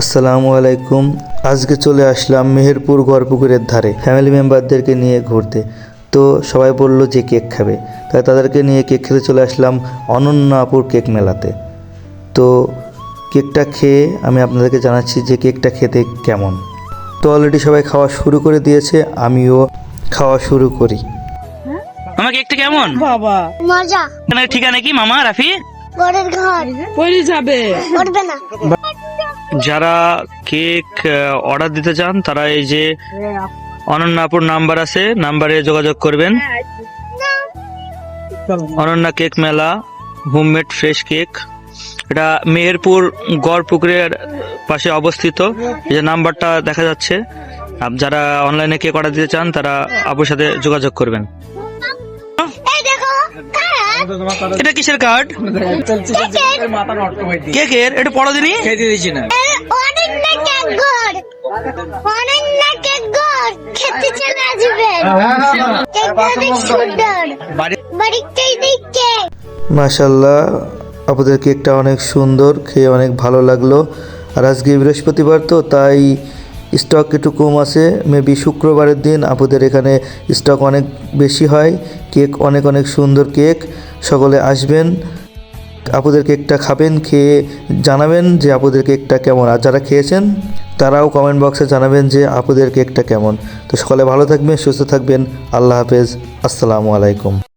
আসসালামু আলাইকুম। আজকে চলে আসলাম মেহেরপুর গড়পুকুরের ধারে ফ্যামিলি মেম্বারদেরকে নিয়ে ঘুরতে। তো সবাই বলল যে কেক খাবে, তাই তাদেরকে নিয়ে কেক খেতে চলে আসলাম অনন্যাপুর কেক মেলাতে। তো কেকটা খেয়ে আমি আপনাদেরকে জানাচ্ছি যে কেকটা খেতে কেমন। তো অলরেডি সবাই খাওয়া শুরু করে দিয়েছে, আমিও খাওয়া শুরু করি। মামা কেকটা কেমন? বাবা মজা। ঠিকানা কি মামা রাফি? পরের ঘর পড়ে যাবে। পড়বে না। যারা কেক অর্ডার দিতে চান তারা এই যে অনন্যাপুর নাম্বার আছে, নাম্বারে যোগাযোগ করবেন। অনন্যা কেক মেলা, হোমমেড ফ্রেশ কেক। এটা মেহেরপুর গড়পুকুরের পাশে অবস্থিত। এই যে নাম্বারটা দেখা যাচ্ছে, যারা অনলাইনে কেক অর্ডার দিতে চান তারা আপুর সাথে যোগাযোগ করবেন। এই দেখো কার্ড। এটা কিসের কার্ড? কেকের? এটা পড়া দিনই অনেক না কেক ঘর। অনেক না কেক ঘর। খেতে চলে আসবেন। কেকটা অনেক সুন্দর। বাড়িতেই দেখে। মাশাল্লাহ, আপনাদের কেকটা অনেক সুন্দর, খেয়ে অনেক ভালো লাগলো। আর আজকে বৃহস্পতিবার তো তাই স্টক একটু কম আছে। মেবি শুক্রবারের দিন আপনাদের এখানে স্টক অনেক বেশি হয়। কেক অনেক অনেক সুন্দর কেক, সকলে আসবেন, আপনাদের কেকটা খাবেন, খেয়ে জানাবেন যে আপনাদের কেকটা কেমন। আর যারা খেয়েছেন তারাও কমেন্ট বক্সে জানাবেন যে আপনাদের কেকটা কেমন। তো সকলে ভালো থাকবেন, সুস্থ থাকবেন। আল্লাহ হাফেজ, আসসালামু আলাইকুম।